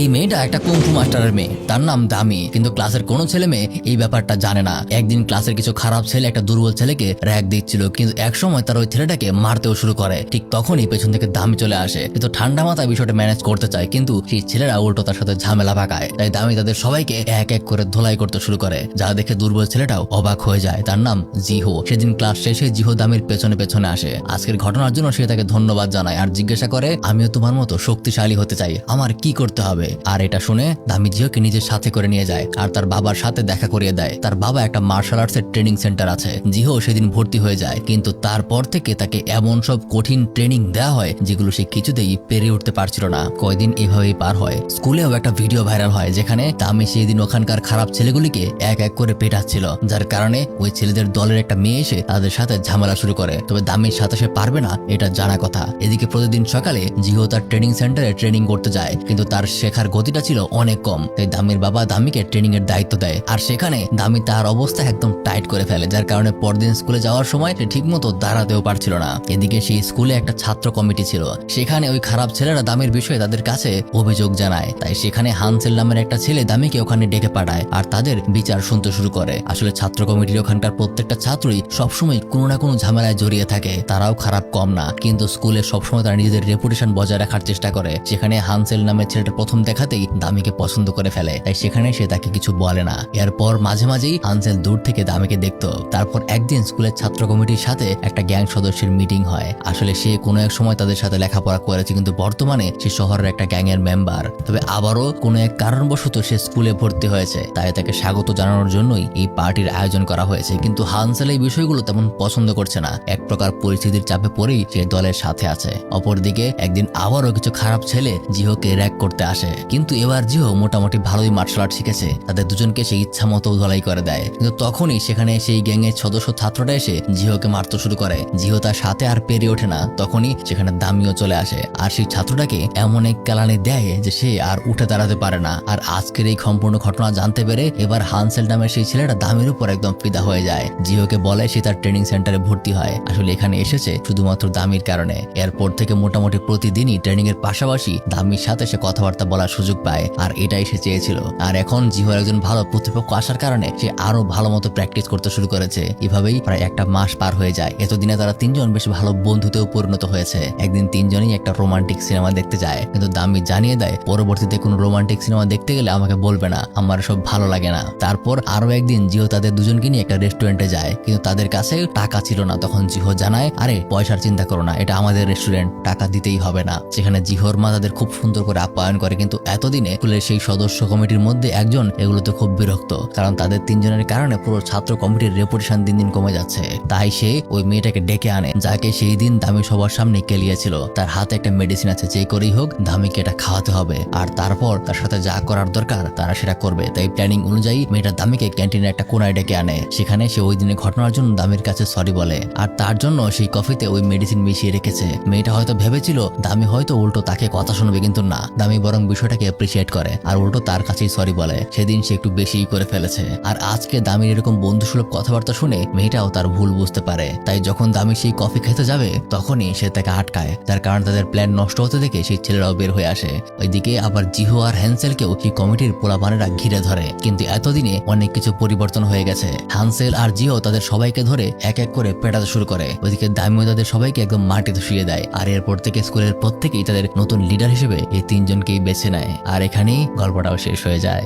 এই মেয়েটা একটা কুংফু মাস্টারের মেয়ে, তার নাম দামি। কিন্তু ক্লাসের কোনো ছেলে মেয়ে এই ব্যাপারটা জানে না। একদিন ক্লাসের কিছু খারাপ ছেলে একটা দুর্বল ছেলেকে র‍্যাগ দিচ্ছিল, কিন্তু একসময় তার ওই ছেলেটাকে মারতেও শুরু করে। ঠিক তখনই পেছন থেকে দামি চলে আসে, কিন্তু ঠান্ডা মাথায় বিষয়টা ম্যানেজ করতে চায়, কিন্তু সেই ছেলেরা উল্টো তার সাথে ঝামেলা পাকায়। তাই দামি তাদের সবাইকে এক এক করে ধোলাই করতে শুরু করে, যা দেখে দুর্বল ছেলেটাও অবাক হয়ে যায়। তার নাম জিহো। সেদিন ক্লাস শেষে জিহো দামির পেছনে পেছনে আসে। আজকের ঘটনার জন্য সে তাকে ধন্যবাদ জানায় আর জিজ্ঞাসা করে, আমিও তোমার মতো শক্তিশালী হতে চাই, আমার কি করতে হবে? আর এটা শুনে দামি জিহোকে নিজের সাথে করে নিয়ে যায় আর তার বাবার সাথে দেখা করিয়ে দেয়। তার বাবা একটা মার্শাল আর্টসের ট্রেনিং সেন্টার আছে। জিহো সেদিন ভর্তি হয়ে যায়, কিন্তু তারপর থেকে তাকে এমন সব কঠিন ট্রেনিং দেওয়া হয় যেগুলো সে কিছুতেই পেরে উঠতে পারছিল না। কয়দিন এভাবেই পার হয়। স্কুলেও একটা ভিডিও ভাইরাল হয় যেখানে দামি সেদিন ওখানকার খারাপ ছেলেগুলিকে এক এক করে পেটাচ্ছিল, যার কারণে ওই ছেলেদের দলের একটা মেয়ে এসে তাদের সাথে ঝামেলা শুরু করে। তবে দামির সাথে সে পারবে না এটা জানা কথা। এদিকে প্রতিদিন সকালে জিহো তার ট্রেনিং সেন্টারে ট্রেনিং করতে যায়, কিন্তু তার শেখার গতিটা ছিল অনেক কম। তাই দামির বাবা দামিকে ট্রেনিং এর দায়িত্ব দেয়, আর সেখানে দামি তার অবস্থা একদম টাইট করে ফেলে, যার কারণে পরদিন স্কুলে যাওয়ার সময় সে ঠিক মতো দাঁড়াতেও পারছিল না। এদিকে সেই স্কুলে একটা ছাত্র কমিটি ছিল, সেখানে ওই খারাপ ছেলেরা দামির বিষয়ে তাদের কাছে অভিযোগ জানায়। তাই সেখানে হানসেল নামের একটা ছেলে দামিকে ওখানে ডেকে পাঠায় আর তাদের বিচার শুনতে শুরু করে। আসলে ছাত্র কমিটির ওখানকার প্রত্যেকটা ছাত্রই সবসময় কোনো না কোনো ঝামেলায় জড়িয়ে থাকে, তারাও খারাপ কম না, কিন্তু স্কুলে সবসময় তারা নিজেদের রেপুটেশন বজায় রাখার চেষ্টা করে। সেখানে হানসেল নামের ছেলেটা প্রথম দেখাতেই দামিকে পছন্দ করে ফেলে, তাই সেখানে সে তাকে কিছু বলে না। এরপর মাঝে মাঝেই হানসেল দূর থেকে দামিকে দেখতো। তারপর একদিন স্কুলের ছাত্র কমিটির সাথে একটা গ্যাং সদস্যের মিটিং হয়। আসলে সে কোনো এক সময় তাদের সাথে লেখাপড়া করেছে, কিন্তু বর্তমানে সে শহরের একটা গ্যাং এর মেম্বার। তবে আবারও কোনো এক কারণবশত সে স্কুলে ভর্তি হয়েছে, তাই তাকে স্বাগত জানানোর জন্যই এই পার্টির আয়োজন করা হয়েছে। কিন্তু হানসেল এই বিষয়গুলো তেমন পছন্দ করছে না, এক প্রকার পরিস্থিতির চাপে পড়েই সে দলের সাথে আছে। অপরদিকে একদিন আবারও কিছু খারাপ ছেলে জিহোকে র‍্যাগ করতে আসে, কিন্তু এবার জিহো মোটামুটি ভালোই মার্শাল আর্ট শিখেছে, তাদের দুজনকে সে ইচ্ছা মতো ধলাই করে দেয়। কিন্তু তখনই সেখানে সেই গ্যাংয়ের সদস্য ছাত্রটা এসে জিহোকে মারতে শুরু করে। জিহো তার সাথে আর পেরে ওঠে না, তখনই সেখানে দামিও চলে আসে আর সেই ছাত্রটাকে এমন এক কেলানি দেয় যে সে আর উঠে দাঁড়াতে পারে না। আর আজকের এই সম্পূর্ণ ঘটনা জানতে পেরে এবার হানসেল নামের সেই ছেলেটা দামির উপর একদম ফিদা হয়ে যায়। জিহোকে বলে সে তার ট্রেনিং সেন্টারে ভর্তি হয়, আসলে এখানে এসেছে শুধুমাত্র দামির কারণে। এরপর থেকে মোটামুটি প্রতিদিনই ট্রেনিং এর পাশাপাশি দামির সাথে সে কথাবার্তা বলার সুযোগ পায়, আর এটাই সে চেয়েছিল। আর এখন জিহোর একজন ভালো প্রতিপক্ষ আসার কারণে সে আরো ভালো মতো প্র্যাকটিস করতে শুরু করেছে। এভাবেই প্রায় একটা মাস পার হয়ে যায়। এতদিনে তারা তিনজন বেশ ভালো বন্ধুতেও পরিণত হয়েছে। একদিন তিনজনই একটা রোমান্টিক সিনেমা দেখতে যায়, কিন্তু দামি জানিয়ে দেয় পরবর্তীতে কোনো রোমান্টিক সিনেমা দেখতে গেলে আমাকে বলবে না, আমার সব ভালো লাগে না। তারপর আরো একদিন জিহো তাদের দুজনকে নিয়ে একটা রেস্টুরেন্টে যায়, কিন্তু তাদের কাছে টাকা ছিল না। তখন জিহো জানায়, আরে পয়সার চিন্তা করো না, এটা আমাদের রেস্টুরেন্ট, টাকা দিতেই হবে না। সেখানে জিহোর মা তাদের খুব সুন্দর করে আপ্যায়ন করে, কিন্তু এতদিনে স্কুলের সেই সদস্য কমিটির মধ্যে একজন এগুলোতে খুব বিরক্ত, কারণ তাদের তিনজনের কারণে পুরো ছাত্র কমিটির রেপুটেশন দিন দিন কমে যাচ্ছে। তাই সে ওই মেয়েটাকে ডেকে আনে, যাকে সেই দিন দামি সবার সামনে কেলিয়েছিল। তার হাতে একটা মেডিসিন আছে, যে করেই হোক দামিকে এটা খাওয়াতে হবে, আর তারপর তার সাথে যা করার দরকার তারা সেটা করবে। তাই প্ল্যানিং অনুযায়ী মেয়েটা দামিকে ক্যান্টিনে একটা কোনায় ডেকে আনে। সেখানে সে ওই দিনের ঘটনার জন্য দামির কাছে সরি বলে, আর তার জন্য সেই কফিতে ওই মেডিসিন মিশিয়ে রেখেছে। মেয়েটা হয়তো ভেবেছিল দামি হয়তো উল্টো তাকে কথা শুনবে, কিন্তু না, দামি বরং বিষয়টাকে অ্যাপ্রিসিয়েট করে আর উল্টো তার কাছেই সরি বলে। সেদিন সে একটু বেশিই করে ফেলেছে। আর আজকে দামির এরকম বন্ধুসুলভ কথাবার্তা শুনে মেয়েটাও তার ভুল বুঝতে পারে। তাই যখন দামি সেই কফি খেতে যাবে তখনই সে তাকে আটকায়, যার কারণে তাদের প্ল্যান নষ্ট হতে দেখে সেই ছেলেরাও বের হয়ে আসে। ওইদিকে আবার জিহো আর হ্যান্সেলকেও সেই কমিটির পোলাপানেরা ঘিরে ধরে, কিন্তু এতদিনে অনেক কিছু পরিবর্তন হয়ে গেছে। হানসেল আর জিহো তাদের সবাইকে ধরে এক এক করে পেটাতে শুরু করে। ওইদিকে দামিও তাদের সবাইকে একদম মাটিতে শুয়ে দেয়, আর এরপর থেকে স্কুলের প্রত্যেকেই তাদের নতুন লিডার হিসেবে এই তিনজনকেই বেছে নেয়। আর এখানেই গল্পটাও শেষ হয়ে যায়।